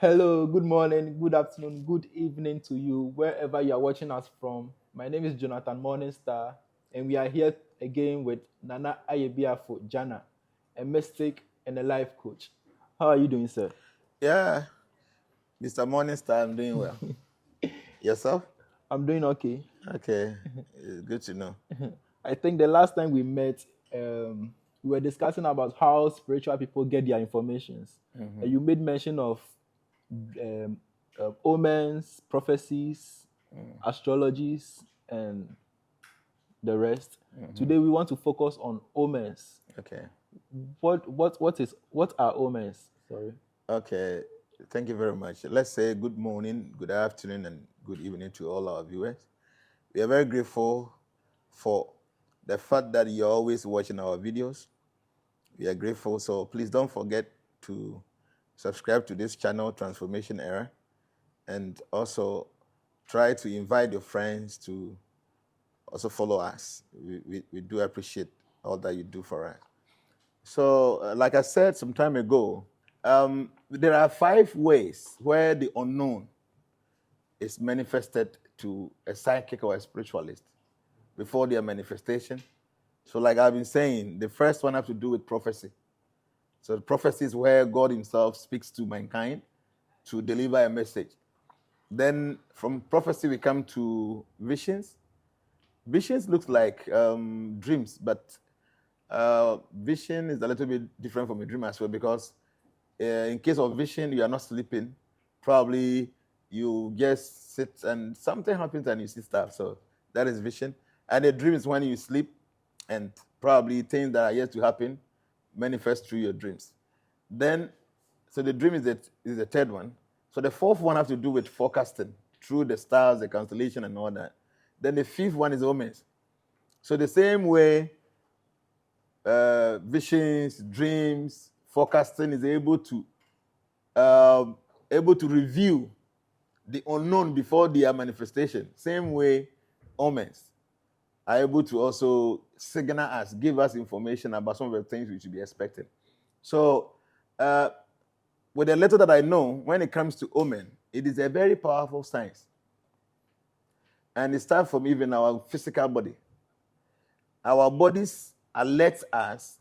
Hello, good morning, good afternoon, good evening to you, wherever you are watching us from. My name is Jonathan Morningstar, and we are here again with Nana Ayebiafo Jnana, a mystic and a life coach. How are you doing, sir? Yeah, Mr. Morningstar, I'm doing well. Yourself? I'm doing okay. Okay, good to know. I think the last time we met, we were discussing about how spiritual people get their informations. You made mention of um, omens, prophecies, astrologies, and the rest. Today we want to focus on omens. Okay, What are omens? Sorry. okay. Thank you very much. Let's say good morning, good afternoon, and good evening to all our viewers. We are very grateful for the fact that you're always watching our videos. We are grateful, so please don't forget to subscribe to this channel, Transformation Era, and also try to invite your friends to also follow us. We do appreciate all that you do for us. So, like I said some time ago, there are 5 ways where the unknown is manifested to a psychic or a spiritualist before their manifestation. So, like I've been saying, the first one has to do with prophecy. So, the prophecy is where God Himself speaks to mankind to deliver a message. Then, from prophecy, we come to visions. Visions looks like dreams, but vision is a little bit different from a dream as well, because in case of vision, you are not sleeping. Probably you just sit and something happens and you see stuff. So that is vision. And a dream is when you sleep and probably things that are yet to happen manifest through your dreams. Then, so the dream is the third one. So the fourth one has to do with forecasting through the stars, the constellation, and all that. Then the fifth one is omens. So the same way visions, dreams, forecasting is able to review the unknown before their manifestation. Same way, omens are able to also signal us, give us information about some of the things we should be expecting. So, with the little that I know, when it comes to omen, it is a very powerful science, and it starts from even our physical body. Our bodies alert us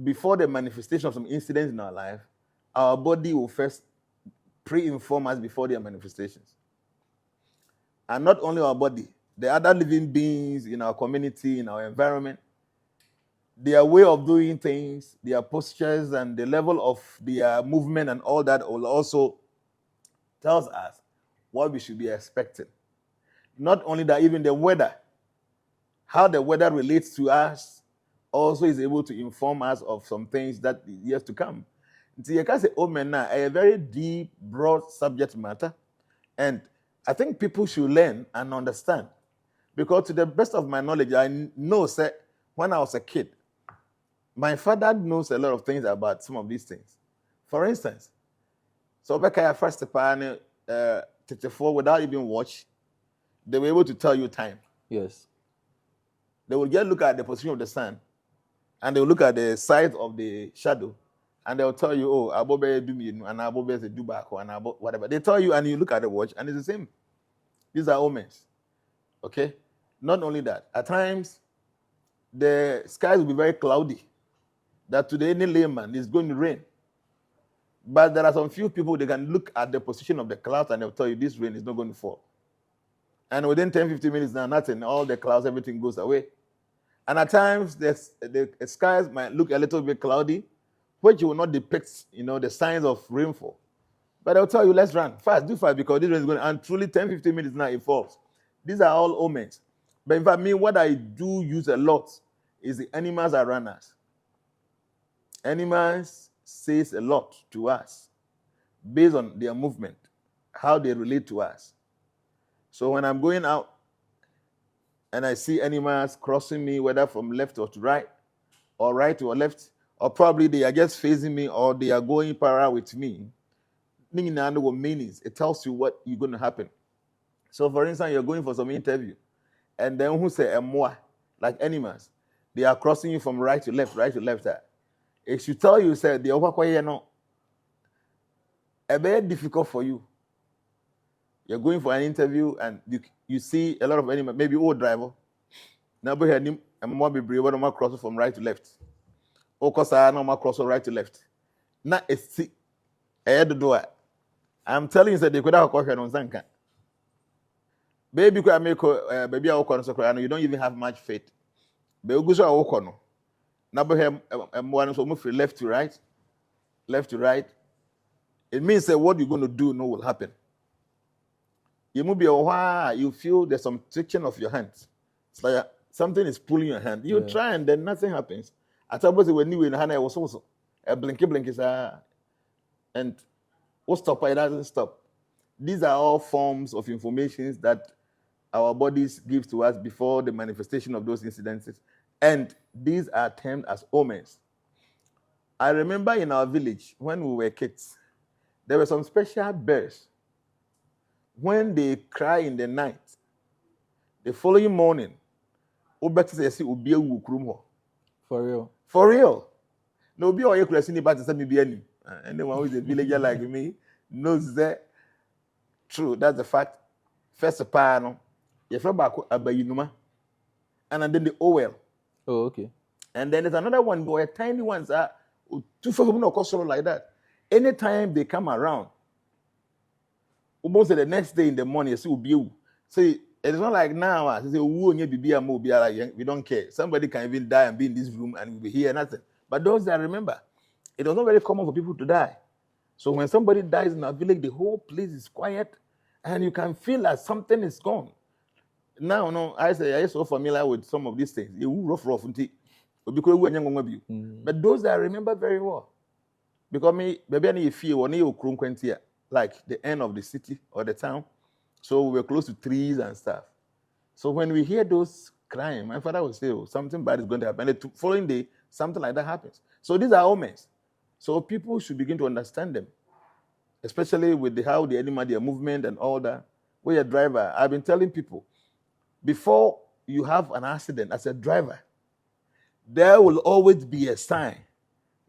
before the manifestation of some incidents in our life. Our body will first pre-inform us before their manifestations. And not only our body, the other living beings in our community, in our environment, their way of doing things, their postures, and the level of their movement and all that will also tells us what we should be expecting. Not only that, even the weather, how the weather relates to us, also is able to inform us of some things that is yet to come. So you can say omen now, a very deep, broad subject matter, and I think people should learn and understand, because to the best of my knowledge, I know that when I was a kid, my father knows a lot of things about some of these things. For instance, so back at first pan 34 without even watch, they were able to tell you time. Yes. They would just look at the position of the sun, and they will look at the size of the shadow, and they'll tell you, oh, Abobe do me, and Abobe do back, and whatever. They tell you, and you look at the watch, and it's the same. These are omens. Okay? Not only that, at times, the skies will be very cloudy, that today any layman is going to rain. But there are some few people, they can look at the position of the clouds, and they'll tell you this rain is not going to fall. And within 10, 15 minutes now, nothing, all the clouds, everything goes away. And at times, the skies might look a little bit cloudy, which will not depict, the signs of rainfall. But they'll tell you, let's run fast, do fast, because this rain is going to, and truly 10, 15 minutes now, it falls. These are all omens. But in fact, me, what I do use a lot is the animals are runners. Animals says a lot to us based on their movement, how they relate to us. So when I'm going out and I see animals crossing me, whether from left or to right or left, or probably they are just facing me or they are going parallel with me, meanings, it tells you what you're going to happen. So for instance, you're going for some interview, and then who say a moi, like animals, they are crossing you from right to left. It should tell you, say, the very difficult for you. You're going for an interview and you see a lot of animals, maybe old driver. Now, but him, I'm more be brave. I'm cross from right to left. Or cause I know cross from right to left. Now it's see, I had to do it. I'm telling you that they could have a question on Zanka. Baby, could I make baby? You don't even have much faith. Baby, go so I walk. Now, but him, one so move from left to right, left to right. It means that what you're going to do no will happen. You move your while, you feel there's some friction of your hands. It's like something is pulling your hand. You try and then nothing happens. I thought when you in the hand, I was also a blinky and what stop? It doesn't stop. These are all forms of information that our bodies give to us before the manifestation of those incidences. And these are termed as omens. I remember in our village when we were kids, there were some special birds. When they cry in the night, the following morning, for real. For real. No, you could see but anyone who is a villager like me knows that. True, that's the fact. First, you're from Abayinuma, and then the OL. Oh, okay. And then there's another one, boy, tiny ones are two for whom no cost like that. Anytime they come around, almost the next day in the morning, you see, see, it's not like now. I say, we don't care. Somebody can even die and be in this room and we'll be here, nothing. But those that remember, it was not very common for people to die. So when somebody dies in our village, the whole place is quiet, and you can feel that something is gone. Now, no, I say I am so familiar with some of these things. You rough, but those that I remember very well, because me, baby, I feel like the end of the city or the town, so we were close to trees and stuff. So when we hear those crying, my father would say, "Oh, something bad is going to happen." And the following day, something like that happens. So these are omens. So people should begin to understand them, especially with how the animal, their movement and all that. When you're a driver, I've been telling people, before you have an accident as a driver, there will always be a sign,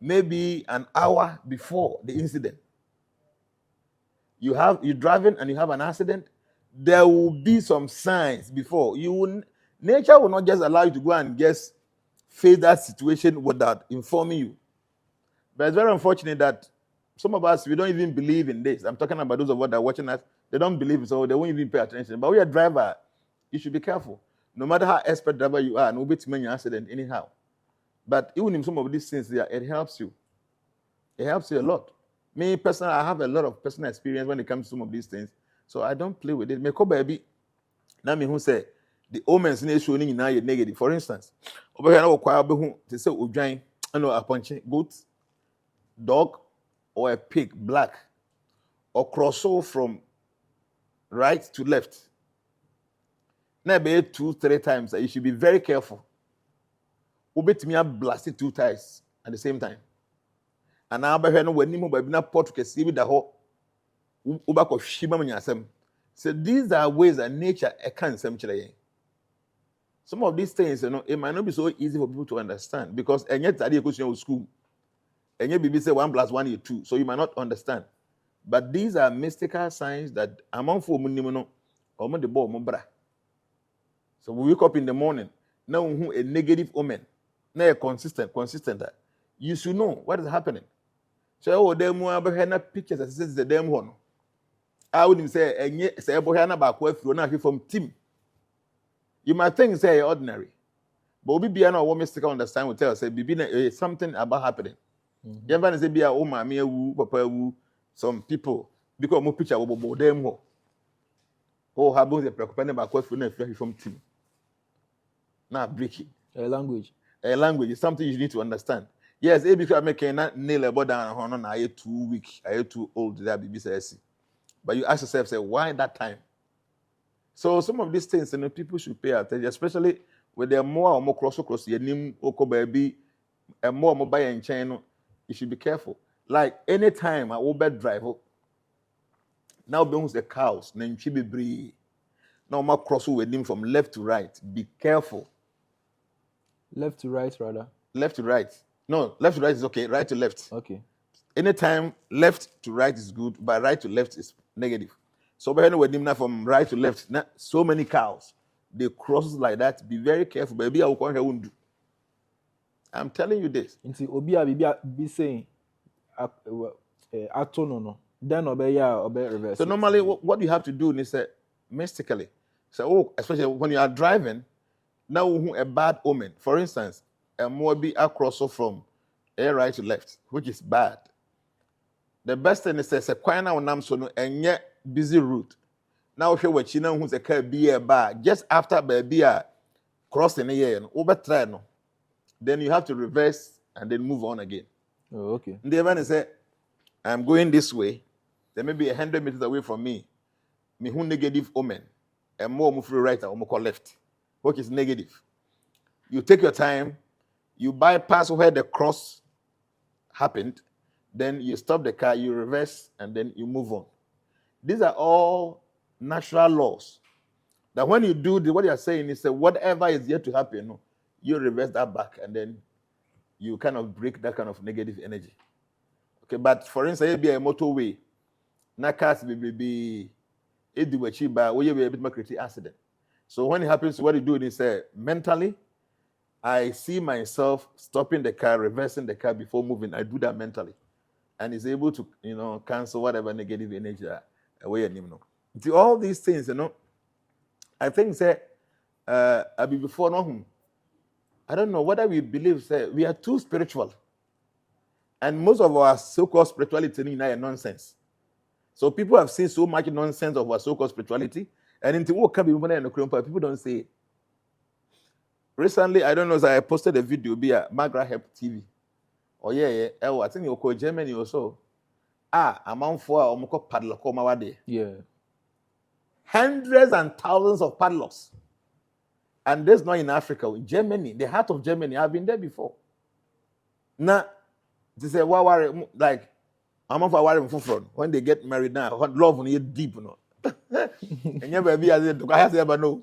maybe an hour before the incident. You're driving and you have an accident, there will be some signs before. Nature will not just allow you to go and just face that situation without informing you. But it's very unfortunate that some of us, we don't even believe in this. I'm talking about those of us that are watching us. They don't believe, so they won't even pay attention. But when you're a driver, you should be careful. No matter how expert driver you are, nobody to make an accident anyhow. But even in some of these things, it helps you. It helps you a lot. Me personally, I have a lot of personal experience when it comes to some of these things. So I don't play with it. Me ko baby. Now me who say the omens in showing in now negative. For instance, over here now they say udwan, a punch goat, dog, or a pig, black, or cross over from right to left. Now be 2-3 times. You should be very careful. Ubet me blast it 2 times at the same time. And now by no when you na pot to see with the whole ubako shima manyasem. So these are ways that nature can semchire. Some of these things, it might not be so easy for people to understand because and yet that you school. And yet BB say 1 + 1 = 2, so you might not understand. But these are mystical signs that among for munimono or the ball mobra. So we wake up in the morning, now a negative omen, now a consistent. You should know what is happening. So them pictures that says the damn one. I wouldn't say from team. You might think say ordinary, but we be what mystical understand will tell us say something about happening. You ever say be a mommy woo, papa woo, some people because more picture about them ho. Oh, how about the preoccupation about from team? Now breaking A language. A language is something you need to understand. Yes, because I make a nail about down on I 2 weeks, I 2 old that BBC. But you ask yourself, say, why that time? So some of these things, people should pay attention, especially when they're more or more cross your name, oko baby, and more mobile and channel. You should be careful. Like anytime I Uber driver, now belongs the cows, then she be bree. Now more cross with him from left to right. Be careful. Left to right, rather. Left to right. No, left to right is okay. Right to left. Okay. Anytime left to right is good, but right to left is negative. So when from right to left, so many cows, they cross like that. Be very careful, baby. I'm telling you this. Nti obi a be saying atono then reverse. So normally what you have to do is mystically. So especially when you are driving, now a bad omen. For instance, a more be across from a right to left, which is bad. The best thing is a quina on nam so no and yet busy route. Now show what you know who's a car be a bar just after baby crossing the year and over try no. Then you have to reverse and then move on again. Oh, okay. The event say, I'm going this way. There may be 100 meters away from me. Me who negative omen. And more move right or more left. Which is negative. You take your time. You bypass where the cross happened. Then you stop the car. You reverse and then you move on. These are all natural laws. That when you do what you are saying is that whatever is yet to happen, you reverse that back and then you kind of break that kind of negative energy. Okay, but for instance, it be a motorway. Na cars be ediwachiba, we be a bit more create accident. So when it happens, what you do is mentally, I see myself stopping the car, reversing the car before moving. I do that mentally, and it's able to cancel whatever negative energy away and to all these things. I think I be before no. I don't know whether we believe we are too spiritual. And most of our so-called spirituality is nonsense. So people have seen so much nonsense of our so-called spirituality, and into what can be people don't say it. Recently, I don't know, I posted a video via Magra Help TV. Oh yeah. I think you call Germany also. Amount for padlock day. Yeah. Hundreds and thousands of padlocks. And this not in Africa, in Germany, the heart of Germany. I've been there before. Now, they say, like, I'm of a front. When they get married now, love is deep, And you baby, I say, but no.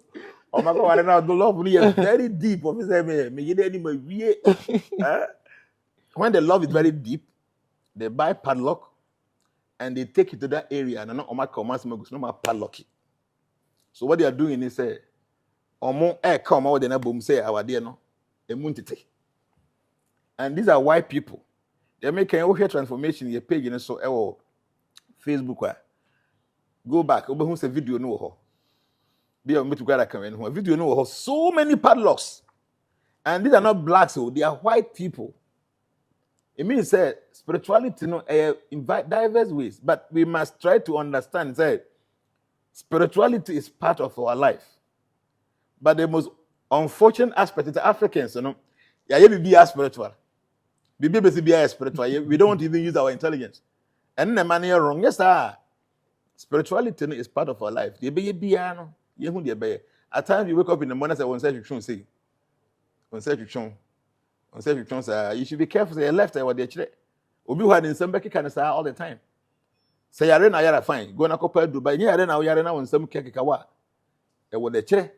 Oh my God, now the love is very deep. When the love is very deep, they buy padlock and they take it to that area and not my padlock. So what they are doing is come out the boom say our dear no and these are white people. They're making a transformation in your page so Facebook. Go back, who's a video no be a video no so many padlocks. And these are not blacks, they are white people. It means spirituality invite diverse ways, but we must try to understand spirituality is part of our life. But the most unfortunate aspect is Africans, be spiritual. Be spiritual. We don't even use our intelligence. And the man here wrong. Yes, sir. Spirituality is part of our life. At times you wake up in the morning and say, you should be careful. Say left or the chile. Obi who had in some can say all the time. Say arena yara fine. Go na kopa Dubai. Ni arena on some kekawa. E wo the chile.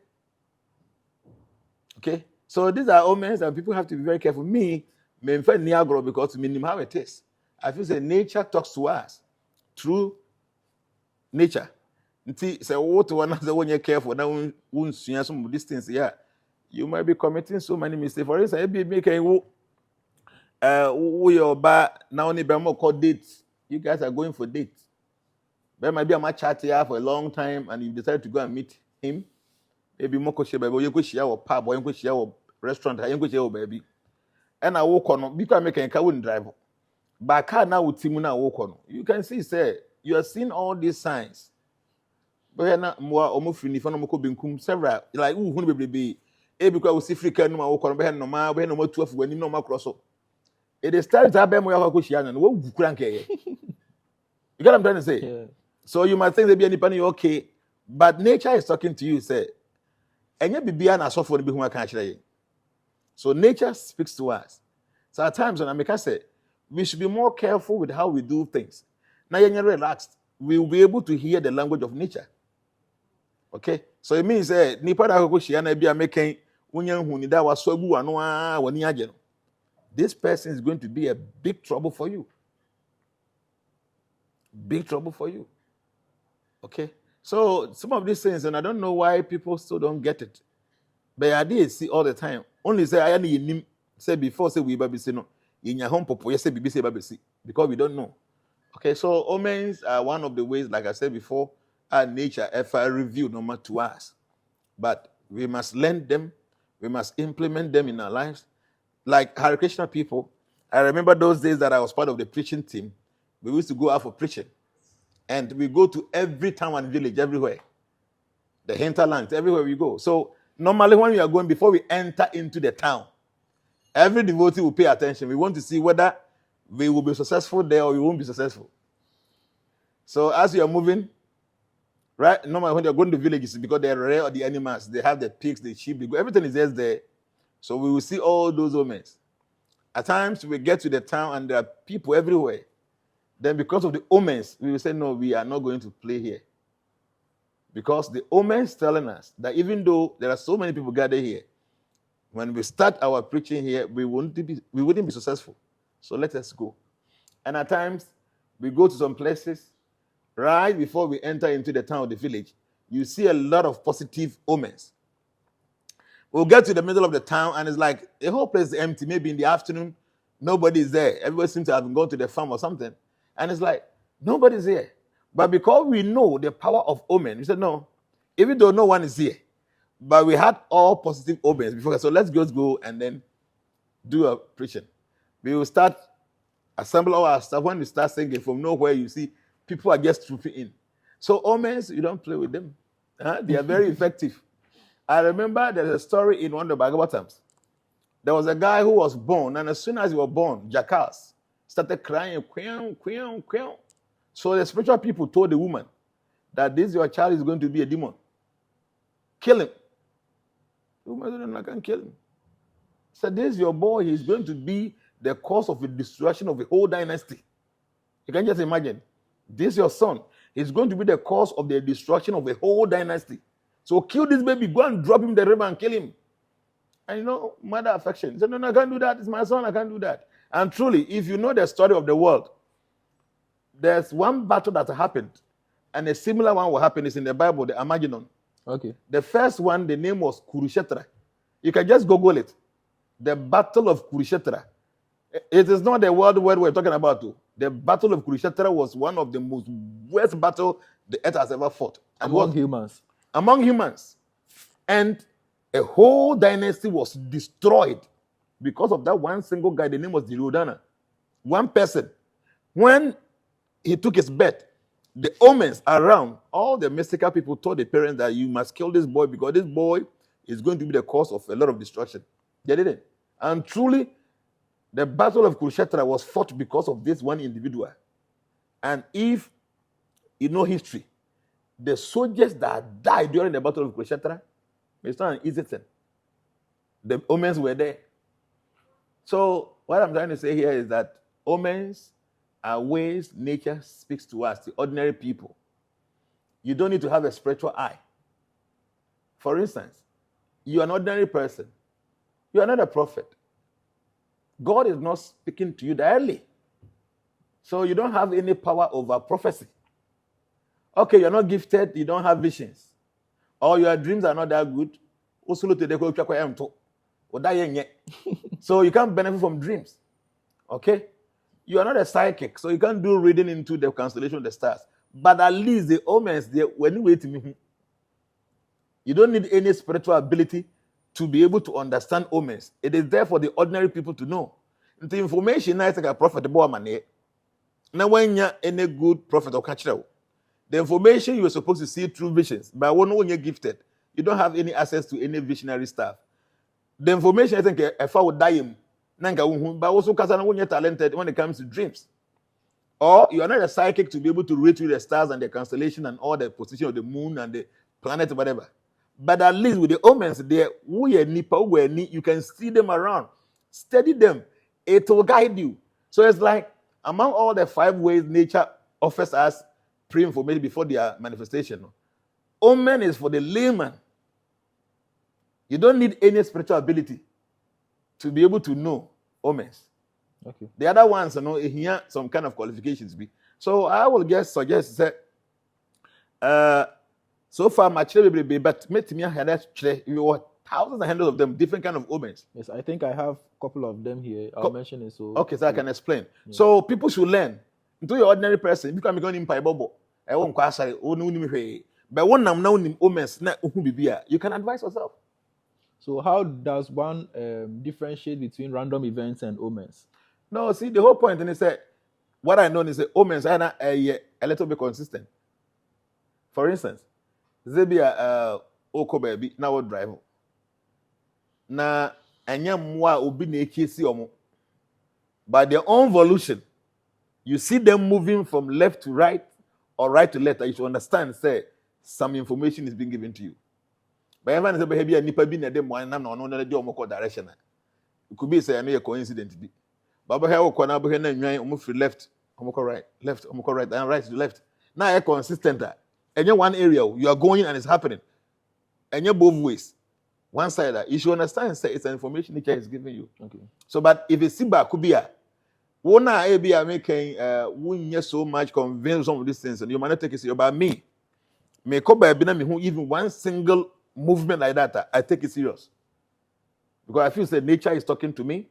Okay, so these are omens, and people have to be very careful. Me find Niagara because me how it is. I feel that nature talks to us through nature. Say what one when you're careful, now won't see some of these things. Yeah, you might be committing so many mistakes. For instance, be making your bar now only more called dates. You guys are going for dates. There might be a match chat here for a long time, and you decide to go and meet him. Maybe more share baby, you go share or pub or you go share or restaurant, you go share baby. And I walk on because I make a car wouldn't drive. But car now with Timuna walk on. You can see, you are seeing all these signs. But not more almost free for no several like who be because we see free can no walk on behind no more 12 when you know my cross. It is time to have them where go share and what crank. You get what I'm trying to say? Yeah. So you might think they be any okay, but nature is talking to you, and you be an assault for the who can't share. So nature speaks to us. So at times when I say we should be more careful with how we do things. Now you're relaxed, we will be able to hear the language of nature. Okay? So it means this person is going to be a big trouble for you. Big trouble for you. Okay? So some of these things, and I don't know why people still don't get it. But I did see all the time. Only say I need say before say we baby say no. In your home popo, yes, say baby say baby see. Because we don't know. Okay, so omens are one of the ways, like I said before, our nature ever revealed normal to us. But we must learn them, we must implement them in our lives. Like Hare Krishna people, I remember those days that I was part of the preaching team. We used to go out for preaching. And we go to every town and village, everywhere. The hinterlands, everywhere we go. So normally when we are going, before we enter into the town, every devotee will pay attention. We want to see whether we will be successful there or we won't be successful. So as you are moving, right? Normally when you're going to villages, because they're rare the animals, they have the pigs, the sheep, everything is just there. So we will see all those omens. At times we get to the town and there are people everywhere. Then because of the omens, we will say, no, we are not going to play here. Because the omens telling us that even though there are so many people gathered here, when we start our preaching here, we wouldn't be successful. So let us go. And at times, we go to some places, right before we enter into the town or the village, you see a lot of positive omens. We'll get to the middle of the town, and it's like the whole place is empty. Maybe in the afternoon, nobody's there. Everybody seems to have gone to the farm or something. And it's like, nobody's here. But because we know the power of omen, we said, no, even though no one is here, but we had all positive omens before. So let's just go and then do a preaching. We will start, assemble all our stuff. When we start singing, from nowhere, you see people are just trooping in. So omens, you don't play with them. They are very effective. I remember there's a story in one of the Bhagavatams. There was a guy who was born, and as soon as he was born, jackals started crying, quail, quail, quail. So the spiritual people told the woman that this your child is going to be a demon. Kill him. The woman said, I can't kill him. He said, this is your boy. He's going to be the cause of the destruction of the whole dynasty. You can just imagine. This is your son. He's going to be the cause of the destruction of the whole dynasty. So kill this baby. Go and drop him in the river and kill him. And mother affection. He said, no, I can't do that. It's my son. I can't do that. And truly, if you know the story of the world, there's one battle that happened, and a similar one will happen. It's in the Bible, the Armageddon. Okay. The first one, the name was Kurukshetra. You can just Google it. The Battle of Kurukshetra. It is not the world war we're talking about, too. The Battle of Kurukshetra was one of the most worst battles the earth has ever fought. Among humans. Among humans. And a whole dynasty was destroyed because of that one single guy. The name was Duryodhana. One person. When he took his bet, the omens around, all the mystical people told the parents that you must kill this boy because this boy is going to be the cause of a lot of destruction. They didn't. And truly, the Battle of Kurukshetra was fought because of this one individual. And if you know history, the soldiers that died during the Battle of Kurukshetra, it's not an easy thing. The omens were there. So what I'm trying to say here is that omens are ways nature speaks to us, the ordinary people. You don't need to have a spiritual eye. For instance, you are an ordinary person. You are not a prophet. God is not speaking to you directly. So you don't have any power over prophecy. Okay, you're not gifted, you don't have visions. Or your dreams are not that good. So you can't benefit from dreams. Okay? You are not a psychic, so you can't do reading into the constellation of the stars. But at least the omens, when you wait to me, you don't need any spiritual ability to be able to understand omens. It is there for the ordinary people to know. The information is like a prophet. Now, when you're any good prophet or catcher, the information you are supposed to see through visions, but when you're gifted, you don't have any access to any visionary stuff. The information I think if I would die, but also because when you're talented when it comes to dreams. Or you are not a psychic to be able to read through the stars and the constellation and all the position of the moon and the planet, whatever. But at least with the omens there, you can see them around. Study them. It will guide you. So it's like among all the 5 ways nature offers us pre-information before their manifestation, omen is for the layman. You don't need any spiritual ability to be able to know omens. Okay. The other ones, here some kind of qualifications. So I will just suggest that so far my children will be, but me you were thousands and hundreds of them, different kind of omens. Yes, I think I have a couple of them here. I'll mention it. So okay, so I can explain. Yeah. So people should learn. Into your ordinary person, you can be going in Bible. I won't quite but one now omens, you can advise yourself. So how does one differentiate between random events and omens? No, see, the whole point, and what I know is that omens are a little bit consistent. For instance, Zebia Oko baby now will drive. Na anya mwa obi na ekesi omo. By their own volition, you see them moving from left to right or right to left. You should understand, say, some information is being given to you. But everyone is behavior and nipa bi na dem one na no na dey omoko direction. It could be say a coincidence bi. But here we na bo na nwan omo free left, omoko right, and right to left. Now a consistent that. And one area you are going and it's happening. And you're both ways. One side that you should understand say it's an information nature is giving you. Okay. So but if it's Simba could be a one Abia making wouldn't so much convince some of these things and you might not take it serious. But me who even one single movement like that, I take it serious. Because I feel that nature is talking to me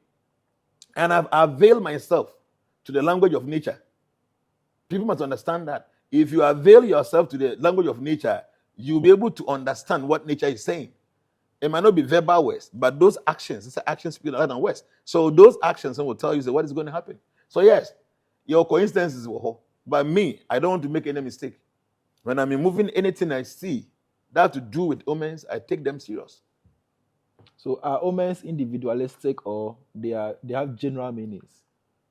and I've availed myself to the language of nature. People must understand that. If you avail yourself to the language of nature, you'll be able to understand what nature is saying. It might not be verbal words, but those actions, it's actions speak louder than words. So those actions will tell you what is going to happen. So yes, your coincidences will, but me, I don't want to make any mistake. When I'm moving anything I see that to do with omens, I take them serious. So are omens individualistic or they have general meanings?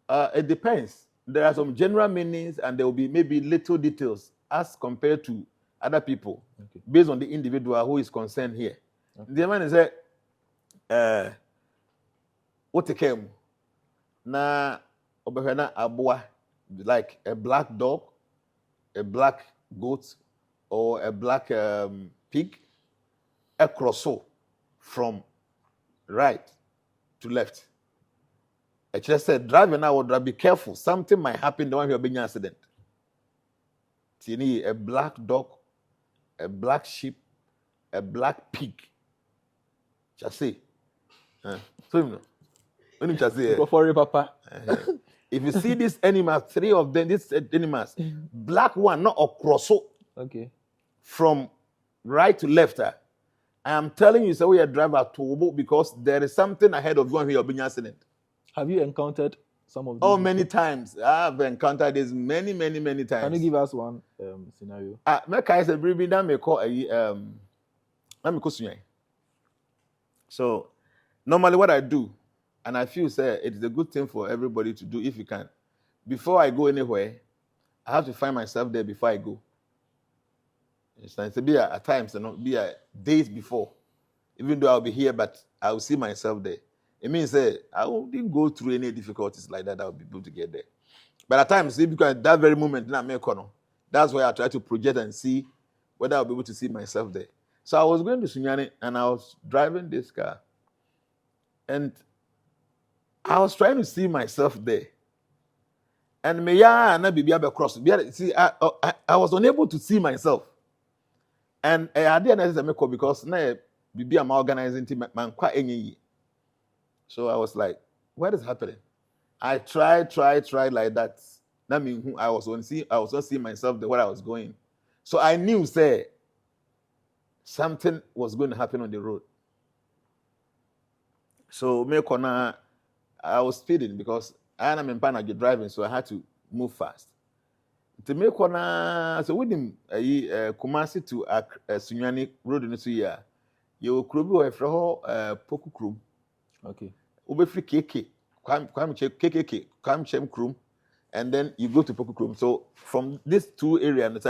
It depends. There are some general meanings and there will be maybe little details as compared to other people, okay, based on the individual who is concerned here. Okay. The man is what came na obehena abua, like a black dog, a black goat, or a black pig, a crosso from right to left. I just said, driving now, be careful. Something might happen the one who being an accident. A black dog, a black sheep, a black pig. Just say. So, when you just say, Papa. If you see these animals, three of them, these animals, black one, not a crosso. Okay. From right to left. I am telling you, so we are driver to because there is something ahead of you when you are being an accident. Have you encountered some of these? Oh, many times. I've encountered this many times. Can you give us one scenario? So, normally what I do, and I feel say it is a good thing for everybody to do if you can. Before I go anywhere, I have to find myself there before I go. It's to be at times, be days before. Even though I'll be here, but I'll see myself there. It means I didn't go through any difficulties like that. I'll be able to get there. But at times, because at that very moment, that's why I try to project and see whether I'll be able to see myself there. So I was going to Sunyani and I was driving this car. And I was trying to see myself there. And see, I was unable to see myself. And I didn't know because I'm organizing team. So I was like, what is happening? I tried like that. That means I was not seeing myself there where I was going. So I knew, say, something was going to happen on the road. So I was speeding because I am in Panama driving, so I had to move fast. To make so with him, Kumasi to Sunyani road in this year, you could be a Poku Krum. Okay. Ubefri KK, KKK, Krum, and then you go to Poku Krum. So from these two areas,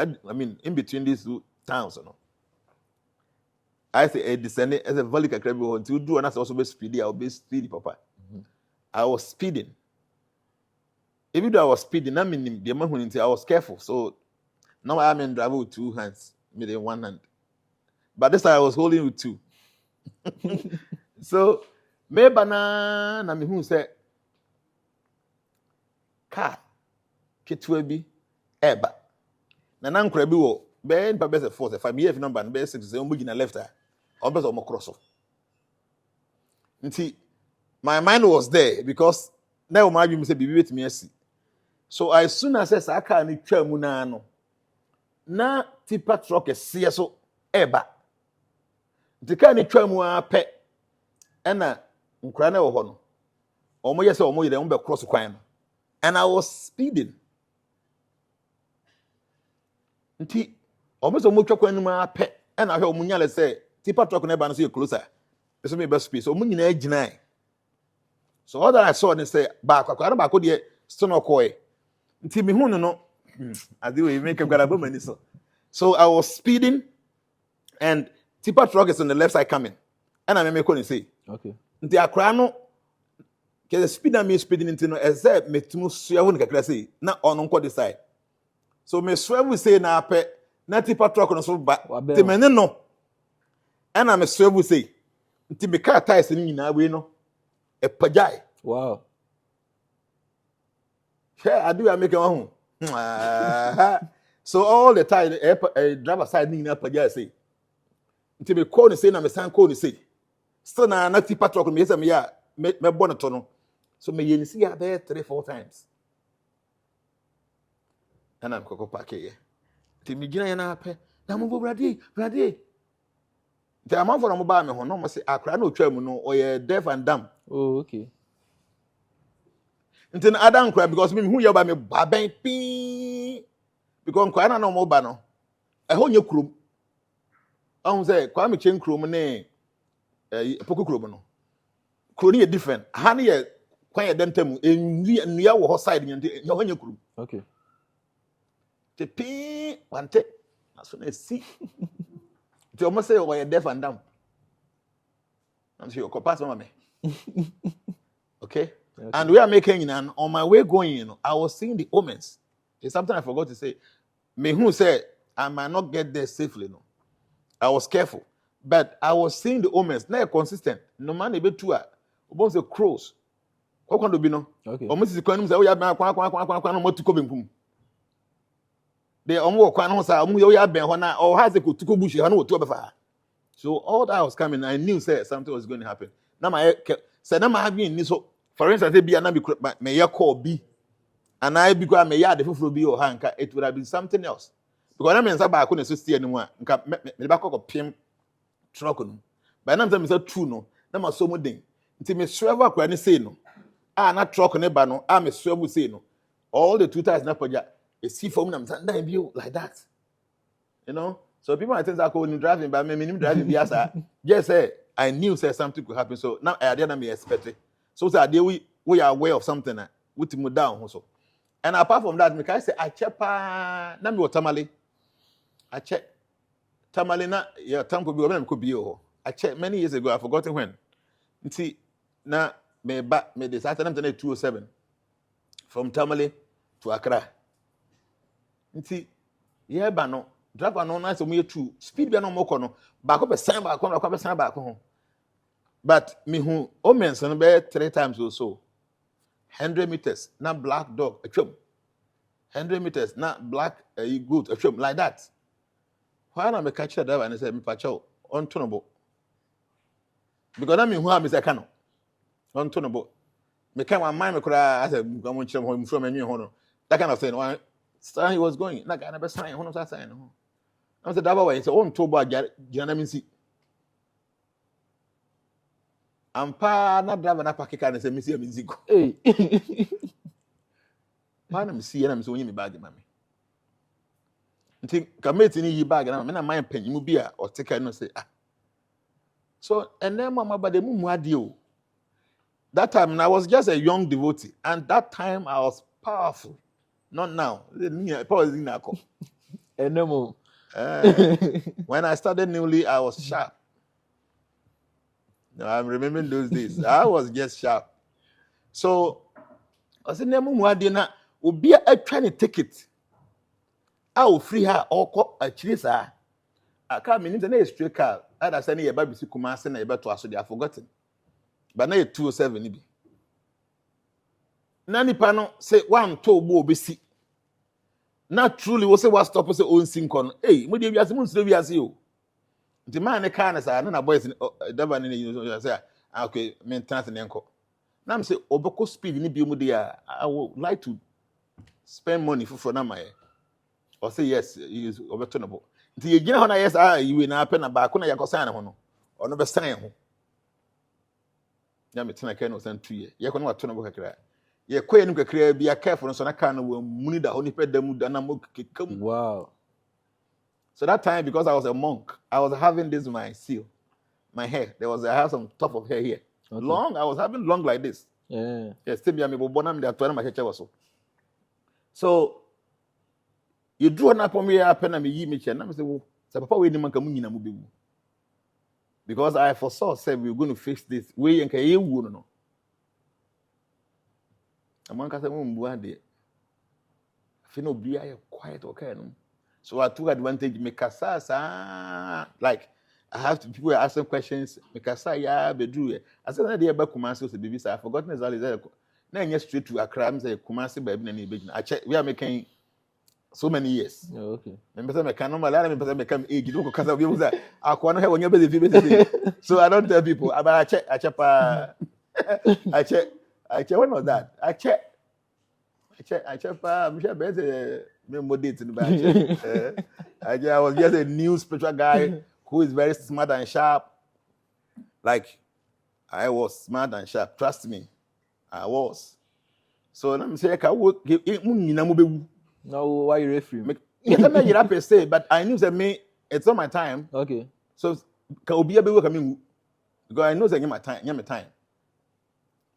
in between these two towns, I say a descending as a valley to do, and I also be speedy. I'll be speedy, Papa. Mm-hmm. I was speeding. Even though I was speeding, I was careful. So now I'm in driver with two hands, maybe one hand. But this time I was holding with two. So maybe na me who say car ketwebi eba na nankura bi wo be npa be se 4 se 5 years number be 6 se omugina left a on be so mo cross off nti my mind was there because now my dream say bibi betimi asi so as soon as I car ni twa mu na no na tipa truck ese so eba nti car ni twa mu a pe na nkura na wo ho no omo yese omo yire omo be cross kwan no and I was speeding nti omo so mo twa kwan mu a pe na hwe omo nyale say tipa truck na eba no so you closer so me be speed so omo nyina agina so all that I saw and say back de still no koy nti me hu no ade we make gbarabo mani so I was speeding and tipa truck is on the left side coming and I make say okay nti akra no ke the speed me speeding into no eze metumu sua wo nkakra say na on nko this side so me sua we say na ape na tipa truck no so ba te mene no and I me sua we say nti me car tires ni nyina we no e pajai wow yeah I do I make one so all the time driver side ni na pajai say nti me call ni say na me san call ni say still na tipa truck me say me ya me born to no so me yen see ya there 3-4 times and I'm koko park here nti me gina ya na ape na mo brade the amount for no ba me ho no mo say akra na otwa mu no oye deaf and dumb oh okay nti na adam kra because me hu ya ba me baben pii because kwa na no mo ba no e ho nye krom ahun say kwa me chen krom ne poko krom no kroni ye different ha ne ye kwan ye dentam enua wo ho side nti ho nye krom okay te pii wante na so na si ti o mo say o ye deaf and dumb I'm sure you pass me okay and we are making and on my way going I was seeing the omens. It's something I forgot to say. Me who said I might not get there safely. No, I was careful, but I was seeing the omens. Now consistent. No man ebe two a. Obon say crows. Kwa kwando bi no. Okay. Omo sisi kwanu say o ya ben kwa no mo tuko benkum. De omo kwa no say omo ya ben ho na o ha say ko tuko bush ha no to befa. So all that was coming. I knew say something was going to happen. Now my say na ma have ni so for instance say bia na me ya call bi and I be kwa me ya de foforo bi o ha nka it would have been something else because na me nsa ba ko na so steer ni mu a nka me ba kokko pim truck no by na me say true no na ma so mu den nti me swerve akwa ni say no na truck ne ba no me swerve say no all the 2 tires na paja e see for me na me say dan bi like that you know so people are things I call driving but me driving bi asa just say I knew say something could happen so now I didn't expect it. So say we are aware of something that we mu down so. And apart from that, me can say I check pa na me tamale. I check tamale na yeah tampo bi o could be o. I checked many years ago. I forgotten when. See na me decide na 207 from Tamale to Accra. See yeah ba no driver no na so me true speed be no mo ko no ba ko be san ba ko be san ba ko ho. But me who omens no be 3 times or so. 100 meters, not black dog, a chum. 100 meters, not black goat, a chum, like that. Why not me catch that driver and I said, me pacho, untunable. Because I mean, who am I cano? Untunable. Me came on mind, I said, I'm going to home from a new honor. That kind of thing. Why he was going, like I never signed, one of that sign. I said, that way, it's on Toba, Janamisi. Ampa na driver na pakika na say me see music. Hey. Pa na me see na me so onye me bag mame. Nti kameti ni yi bag na me na man panyimu bi a o take no say So and then mama ba de mu ade o. That time I was just a young devotee and that time I was powerful. Not now. Power is in ako. Enemo. When I started newly I was sharp. No, I'm remembering those days. I was just sharp. So, I said, "Nemu muadi na obi a trying to take it. I will free her or call a chisa. I can't mean the next straight car. I said, "Yeah, baby, see, come and send a better to us. They are forgotten." But now 207 ibi. Nani pano say 1 2 bo be see. Not truly, we say what stop us own sink on. Hey, we have some serious you. The man the car is a boys in the say, okay, maintenance and uncle. Now I'm say, Oboko speed in the I would like to spend money for my or say yes, he is overturnable. The you know, yes, you in a pen about Kuna Yakosana or no sign. Yamitana can send 2 years. You can what turn about a ye queen be a careful so I can't money that only paid them come. Wow. So that time, because I was a monk, I was having this my seal, my hair. I have some top of hair here. Okay. Long, I was having long like this. Yeah. Yes, still be a bonam that my hair was so. You drew an upon me up and me and I say, well, papa we didn't come in because I foresaw said we were going to fix this way and you wouldn't know. A man can say, one day. I feel no be quiet okay. No? So I took advantage. Make like I have to people ask some questions. Make yeah, be do it. I said that day about Kumasi to baby. I forgotten exactly that. Now I straight to Accra. I say Kumasi baby and baby. I check. We are making so many years. Oh, okay. So I don't tell people. But I check. I check. When was that? I check. I'm sure better. I was just a new spiritual guy who is very smart and sharp. Like I was smart and sharp. Trust me, I was. So let me say, I would give no, why you referring? Say, but I knew that me, it's not my time. Okay. So can be able to come because I know that my time.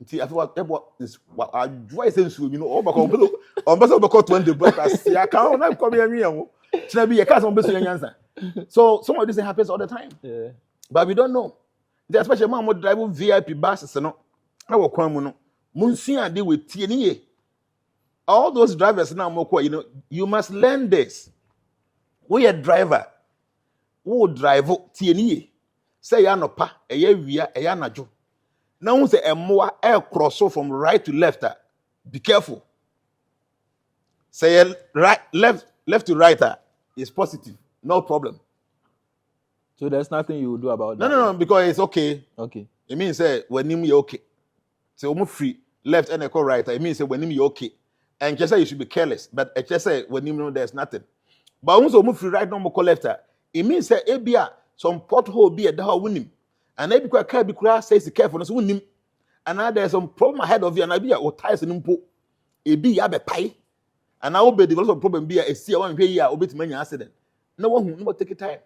See, I thought is what I advise you know, over 20 broadcasts. I can't come here. So some of this happens all the time. Yeah. But we don't know. Especially man would drive VIP buses, no. I will come no. Munsi and deal with TNA. All those drivers now, you know, you must learn this. We a driver. Who drive TNA. Say ya no pa, eye wia, eye najo. Now say a more air cross from right to left. Be careful. Say right, left to right is positive, no problem. So there's nothing you will do about that. No, because it's okay. Okay. It means say when you okay. So almost free left and echo right. It means say when you okay. And just say you should be careless, but it just say when you know there's nothing. But once you move free right now, more left. It means say ebia some pothole be a daha winning, and maybe quite care be says the carefulness winning, and now there's some problem ahead of you, and I be or ties and impo. It be yabe pie, and I will be develop some problem be a see one pay ya obit many accident. No one who take it time.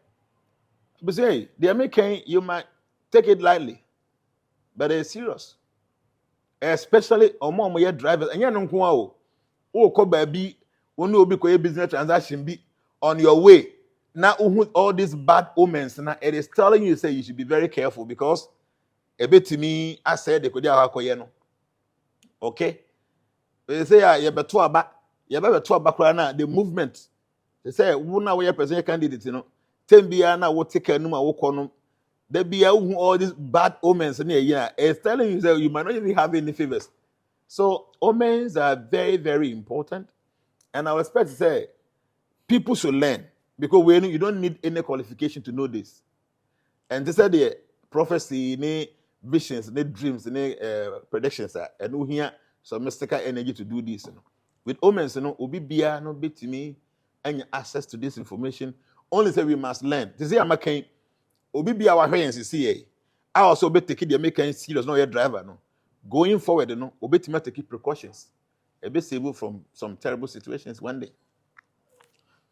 But say the American you might take it lightly, but it's serious, especially among my drivers and you know. Oh, come baby, when you be a business transaction be on your way. Now, all these bad omens, now it is telling you say you should be very careful because a bit to me, I said they could have okay. They say you better the movement. They say one way president candidate, you know, 10 biana will take a number of there be all these bad omens in here. It's telling you that you might not even have any favors. So omens are very, very important. And I expect to say people should learn because you don't need any qualification to know this. And this is the prophecy, any visions, any dreams, any predictions, and we hear some mystical energy to do this. You know. With omens, you know, obi bia no bit to me and access to this information. Only say we must learn. To say I'm a obi bia our hands is see. I also be taking the American serious, not your driver, no. Going forward, you know, obey to keep precautions. A bit saved from some terrible situations one day.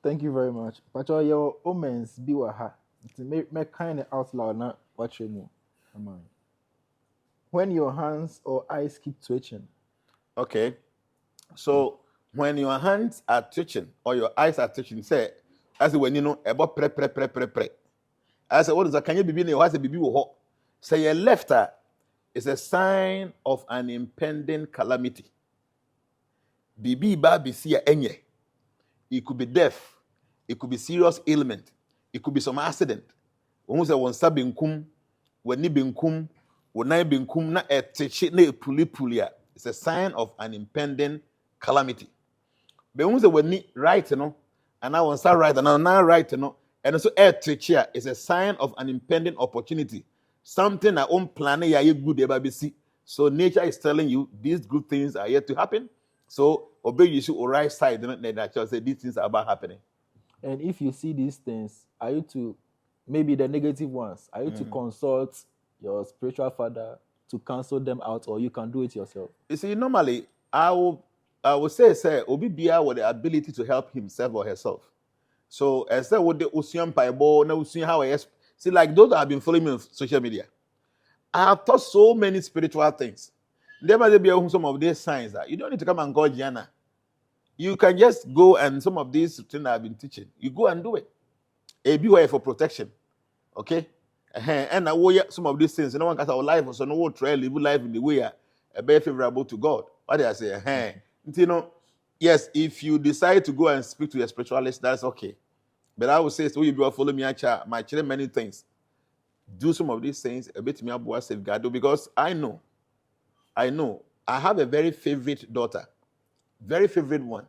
Thank you very much. But your omens be waha. Make kind of out loud now. Watch you move. When your hands or eyes keep twitching. Okay. So when your hands are twitching or your eyes are twitching, say as when you know about pre. I said, what is that? Can you be in what's a baby or say your left is a sign of an impending calamity. Bibi baby see enye. It could be death. It could be serious ailment. It could be some accident. When say one sabinkum, when ni binkum, when na binkum na etechi na puli. It's a sign of an impending calamity. But once when ni right no, and now once right and now right no, and also air trichia is a sign of an impending opportunity. Something that on planet ya you good ever be see. So nature is telling you these good things are yet to happen. So obey you should right side, then that say these things are about happening. And if you see these things, are you to, maybe the negative ones, are you to consult your spiritual father to cancel them out, or you can do it yourself? You see, normally I will say Obi Bia with the ability to help himself or herself. So as I would the Usian Paibo, now see how I see like those that have been following me on social media. I have taught so many spiritual things. There might be some of these signs that you don't need to come and call Jnana. You can just go and some of these things I've been teaching, you go and do it. A beware for protection. Okay? And I will some of these things. No one can say our life or so no one try live life in the way very favorable to God. What do I say? You know, yes, if you decide to go and speak to a spiritualist, that's okay. But I would say, so you follow me, my children, many things. Do some of these things a bit me safeguard because I know I have a very favorite daughter, very favorite one.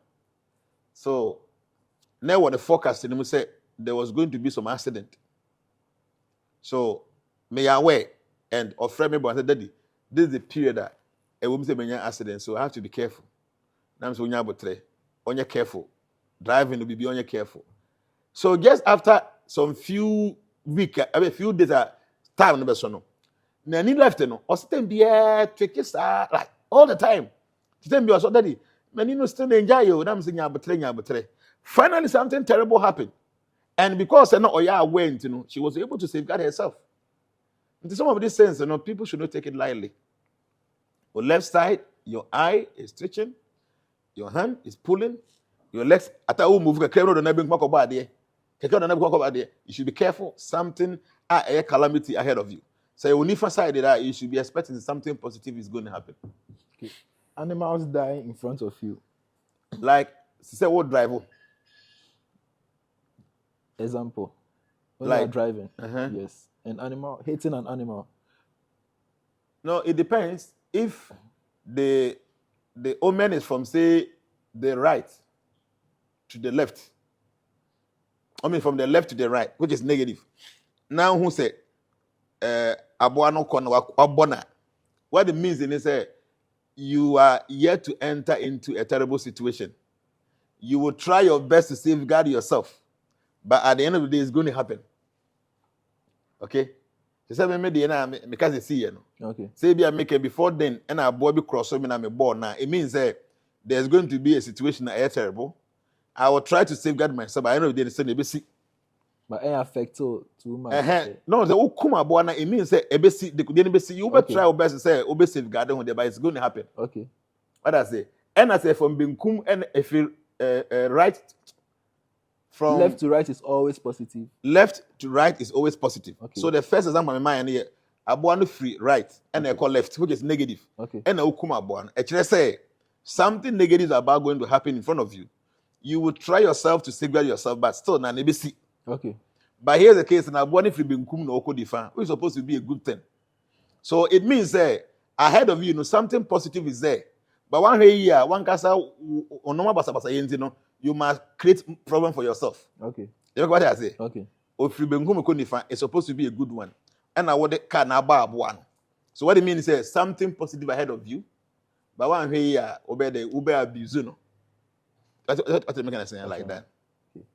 So now what the forecast and say there was going to be some accident. So may I aware and or friend me but I said, Daddy, this is the period that a woman say many accident, so I have to be careful. Now I'm so on your careful. Driving to be on your careful. So just after some few weeks, a few days time no beso no. Na ni left no, o sitem bia tricky like all the time. Sitem bia so Daddy, many no still enjoy you. Now I'm saying nya. Finally something terrible happened. And because Oya went, she was able to safeguard herself. Into some of these things, people should not take it lightly. Your left side, your eye is twitching, your hand is pulling, your legs. You should be careful. Something a calamity ahead of you. So when you side that, you should be expecting something positive is going to happen. Okay. Animals die in front of you. Like, say what driver? Example. When like you are driving. Yes. An animal, hitting an animal. No, it depends. If the omen is from, say, the right to the left. I mean, from the left to the right, which is negative. Now, who say, what it means is you are yet to enter into a terrible situation. You will try your best to safeguard yourself. But at the end of the day, it's going to happen. Okay? So say because it's here. Okay. Say be I make it before then, and our boy be cross me na me born now. It means there's going to be a situation that is terrible. I will try to safeguard myself. But at the end of the day, they say but it affects too much. No, the ukuma boy it means ebesi they could see you but try your best to say obe safeguard on there, but it's going to happen. Okay. What I say? And I say from binkum and if you right. From left to right is always positive. Left to right is always positive. Okay. So the first example in my mind here, abuano free right, and I call left, which is negative. Okay. And I ukuma abuano. Actually say something negative is about going to happen in front of you. You will try yourself to safeguard yourself, but still na nebesi. Okay. But here's the case, and abuano free binkum no oko difa, which is supposed to be a good thing. So it means ahead of you, something positive is there. But one here, one kasa onoma basa yenti you must create problem for yourself. Okay. You know what I say? Okay. It's supposed to be a good one. And I would can one. So what it means is something positive ahead of you. But one here, obey the Uber abuse. That's what I'm going to say like that. Okay.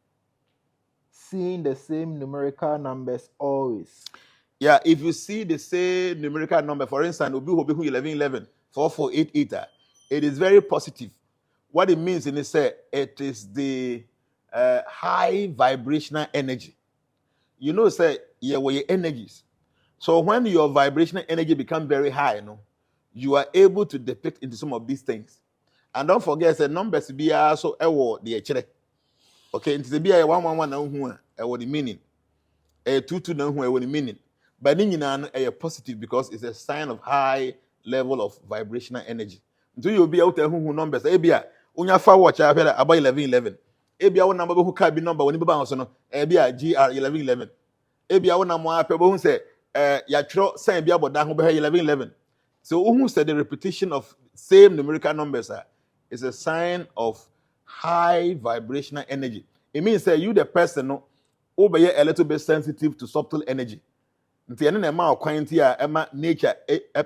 Seeing the same numerical numbers always. Yeah, if you see the same numerical number, for instance, 1111, 4488, it is very positive. What it means is it is the high vibrational energy. You know, your energies. So when your vibrational energy becomes very high, you are able to depict into some of these things. And don't forget, the numbers be also the HRE. Okay, into be 111 the meaning. 22 the meaning. But then a positive because it's a sign of high level of vibrational energy. So you'll be out there who numbers. Unya fa watch about 1111. Ebia wo number who can be number when you bounce no ebia GR 1111. Ebia wo number people who say ya tro sign bia boda ho be 1111. So who said the repetition of same numerical numbers is a sign of high vibrational energy. It means that you the person no over a little bit sensitive to subtle energy. Nti ene na ma quantity a nature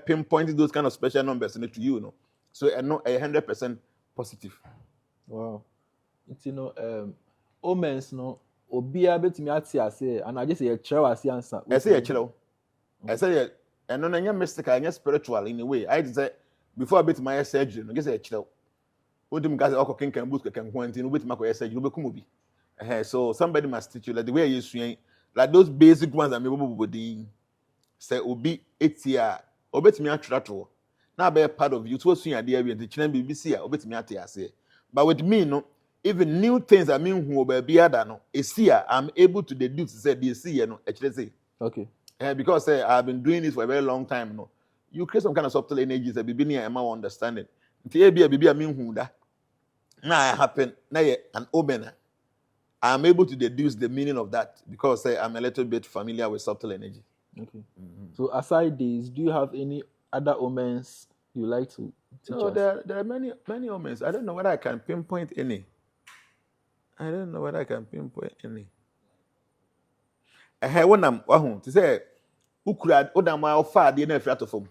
pinpoint those kind of special numbers to you know. So no 100% positive. Wow. It's omens no obia betimi ate ase and I just say chew ase answer. I say chew. I say no na mystical and spiritual in a way. I say before I bet my surgery no just say chew. Odim guys can book can quantity no bet my surgery no be come obi. So somebody must teach you like the way you swing like those basic ones that me body say obi etia obetimi atwato na be part of you to swing idea we the china BBC obetimi ate ase. But with me no even new things I mean who be other no esia I'm able to deduce say the see no actually say okay because I've been doing this for a very long time no you create some kind of subtle energies that be near my understanding nti e I mean who that na happen na an omen I'm able to deduce the meaning of that because I'm a little bit familiar with subtle energy. Okay. So aside these, do you have any other omens you like to teach us? There are many omens. I don't know whether I can pinpoint any. When I'm to say ukura odama ofa de na afia to fom.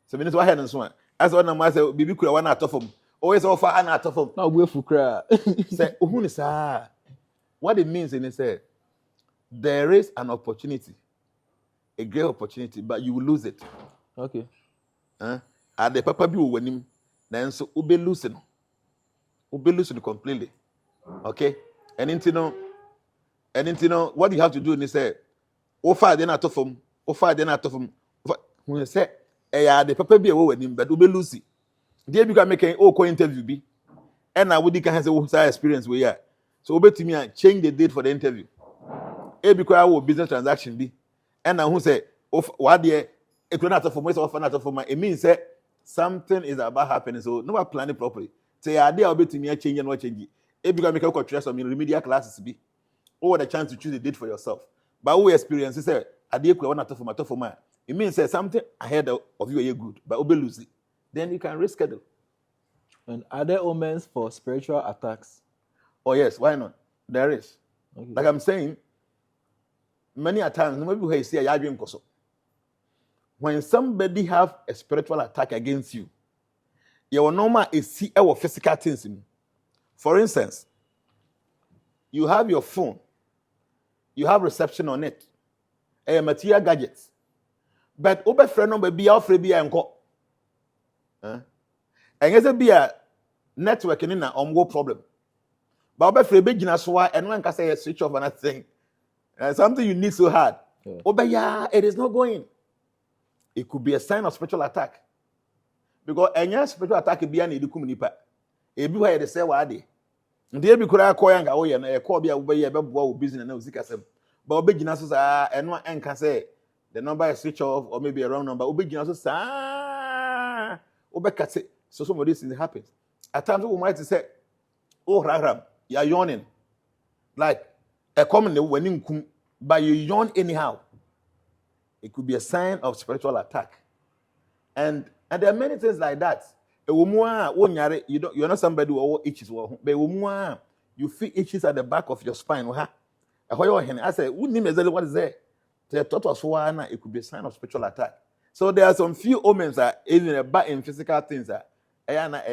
So means what head and so on. As one am say bibi kura wana atofom. Always offer an atofom. Now we fukra. Say ohun sa. What it means in it say there is an opportunity, a great opportunity, but you will lose it. Okay. At the papa be winning, then so ube losing completely. Okay. And you know what you have to do is say, offer then out of him. When you say, the papa be winning, but ube lose it. There you can make an interview be, and I would can say experience we are. So ube to me change the date for the interview. Because our business transaction be, and now who say, what the economic for most of my it means that something is about happening. So no one plan it properly. Say idea will be to me change and what change. Because make a trust some remedial classes be, or the chance to choose a date for yourself. But who experience is say idea could want to for my. It means that something ahead of you are good, but will lose it. Then you can reschedule. And are there omens for spiritual attacks? Oh yes, why not? There is. Okay. Like I'm saying. Many a times, maybe we say when somebody have a spiritual attack against you, your normal is see our physical things in. For instance, you have your phone, you have reception on it, a material gadgets, but over friend number be our free be and as a be a networking in a problem. But over free be jinaswa and one can say a switch off another thing. Something you need so hard. Yeah. Oh, but yeah, it is not going. It could be a sign of spiritual attack. Because any spiritual attack be an educumnipa. Everywhere they say what they. And they be called coyang away and a call be a business and no zikasem. But obedience and one can say the number is switch off or maybe a wrong number. Obedience obekase. So some of these things happens. At times we might say, oh Ragram, you are yawning. Like a common when but you yawn anyhow. It could be a sign of spiritual attack. And there are many things like that. You're not somebody who itches, but you feel itches at the back of your spine. I say, what is there? It could be a sign of spiritual attack. So there are some few omens that even in physical things that are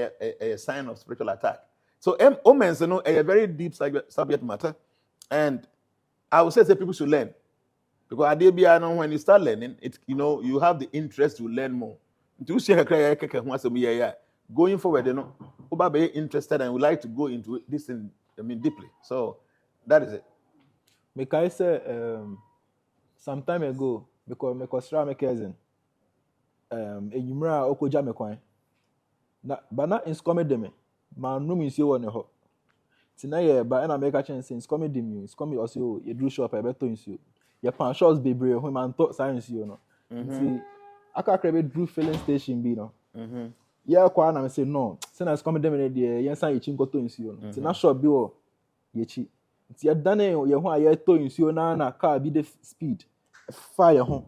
a sign of spiritual attack. So omens, a very deep subject matter. And I would say people should learn. Because when you start learning, you have the interest to learn more. Going forward, you'll be interested and would like to go into this deeply. So that is it. Like I said, some time ago, because my cousin, Enyumra Okoja Mekwan. But not in Scomedy, man, no means you want to. Tonight, but I make a chance in comedy news. Come also, you drew shop a better in you. Your pan shows be brave when man thought science, you know. See, I can't create Drew filling station, be no. Yeah, quite I say no. Send us comedy in the yes, I chinko to in you. It's not short bill. Ye cheap. It's your done, you why you're to in you na car be the speed. Fire home.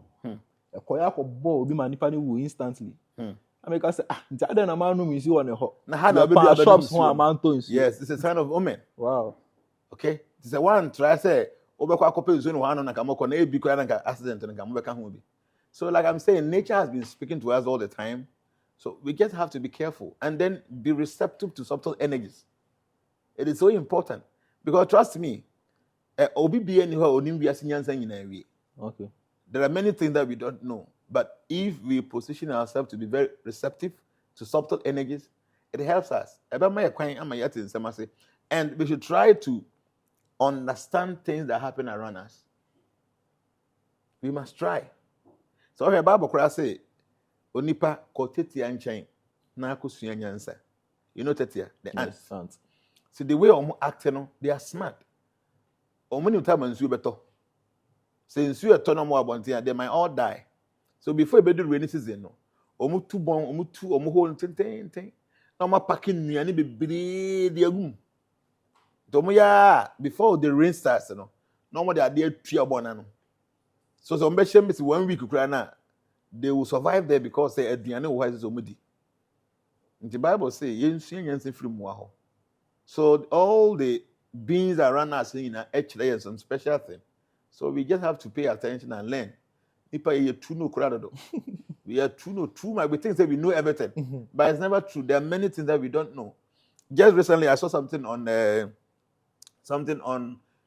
A quiet ball be manipulated instantly. I make us say, I don't know is you on a hot. Now, how do shops yes, it's a sign of omen. Wow. Okay, it's a one try say obekwa kope nso no hano na kamoko na ebi kwa na accident na kamobeka ho bi. So like I'm saying, nature has been speaking to us all the time. So we just have to be careful and then be receptive to subtle energies. It is so important because trust me, okay. There are many things that we don't know, but if we position ourselves to be very receptive to subtle energies, it helps us. And we should try to understand things that happen around us. We must try. So the Bible say, "Onipa kotetia nchen na akosua nyansa." You know tetia, the ants. Yes, See the way omo act, they are smart. Omo ni uta mansu beto. Say nsu eto no mo abontia, they might all die. So before you do rainy season, no, omo tu bon, omo hold ten. Na omo packing nuane bebre de agum. Tomo ya before the rain starts, no. No more they are there tua bona no. So some be shame 1 week kura na they will survive there because they aduane wo haize omudi. The Bible say yensu nyanse firi mu aho. So all the beings around us in actually some special thing. So we just have to pay attention and learn. Nipa ye true no kura do. We are true no true my we think that we know everything. But it's never true. There are many things that we don't know. Just recently I saw something on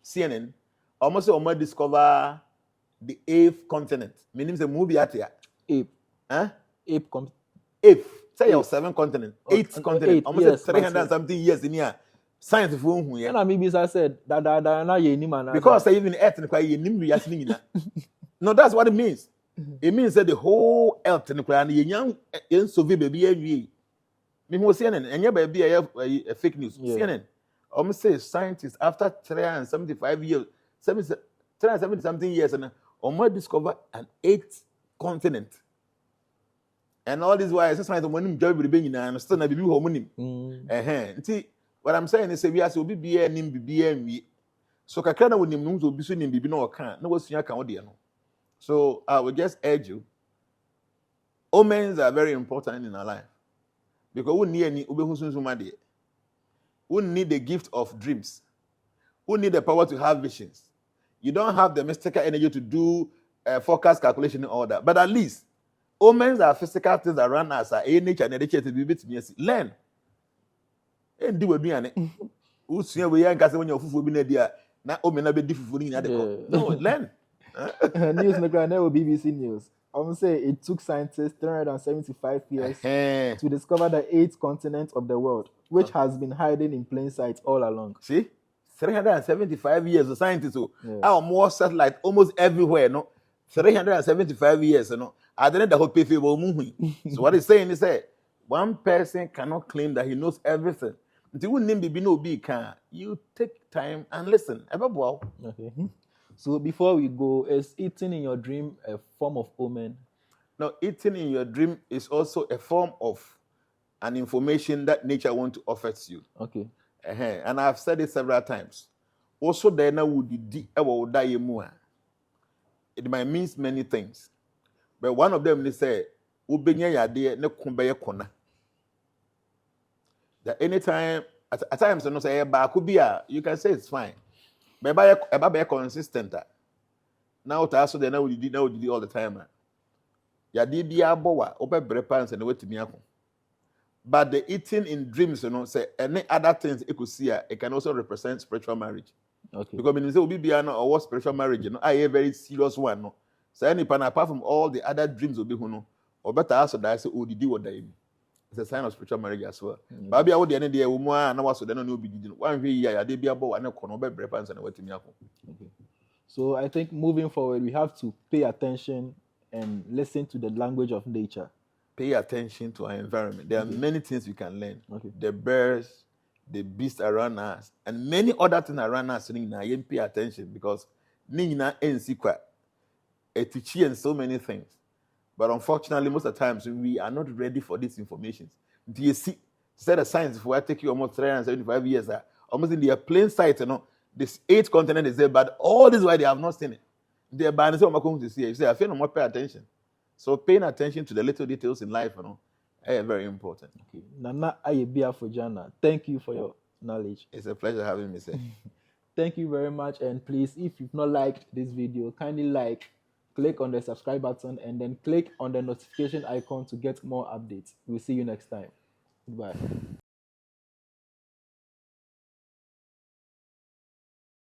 CNN. Almost almost discover the 8th continent. Meaning the movie at here. Ape. Huh? Ape. Say you have 7 continents. 8th continent. Almost yes, 300 something years in here. Science of whom here. And maybe I said that na ye ni man. Because say even earth and ye ni No, that's what it means. It means that the whole earth and the ye young in so baby ye. Me who CNN and your baby a fake news. CNN. Almost say scientists after 375 years, 370 something years and almost discover an 8th continent. And all this why science of money job will be in and still na be homonym. See, what I'm saying is we as obi be nim be we. So kakra na wonim no so bi so nim bibi na oka na wasua kan ode no. So I will just urge you. Omens are very important in our life. Because we need any obehu sunsun de. We need the gift of dreams. We need the power to have visions. You don't have the mystical energy to do forecast calculation and all that. But at least omens are physical things around us. Are nature and nature to be bit learn. And do we be an who see we young case when you fufu bi na dia na omen na be di fufu ni na de ko. No, learn. News na grande BBC News. I would say it took scientists 375 years to discover the 8th continent of the world, which has been hiding in plain sight all along. See? 375 years of scientists. Our more satellite almost everywhere, no? 375 years, no? I don't know the whole people moving. So what he's saying is that one person cannot claim that he knows everything. Until you name be no big can you take time and listen. Okay. So before we go, is eating in your dream a form of omen? No, eating in your dream is also a form of an information that nature wants to offer to you. Okay. And I've said it several times. Also, it might mean many things. But one of them, they say, that anytime, at times, you say, you can say it's fine. But be consistent. Now, also, they know you did all the time. But the eating in dreams, say any other things you could see, it can also represent spiritual marriage. Okay. Because when you say or what spiritual marriage, I a very serious one. No. So any pan apart from all the other dreams will be or better also that I say, did what they it's a sign of spiritual marriage as well. But I would the end of the day, and I was then no be one year, they be about and what me. Okay. So I think moving forward, we have to pay attention and listen to the language of nature. Pay attention to our environment. There are many things we can learn. Okay. The birds, the beasts around us, and many other things around us. You pay attention because Nina and secret, and so many things. But unfortunately, most of the times we are not ready for these information. Do you see? Said the science for take you almost 375 years, almost in their plain sight, this 8th continent is there, but all this why they have not seen it. They're banning so much to see it. You say, I feel no more pay attention. So paying attention to the little details in life, Very important. Okay. Nana Ayebiafo Jnana, thank you for your knowledge. It's a pleasure having me, sir. Thank you very much. And please, if you've not liked this video, kindly click on the subscribe button, and then click on the notification icon to get more updates. We'll see you next time. Goodbye.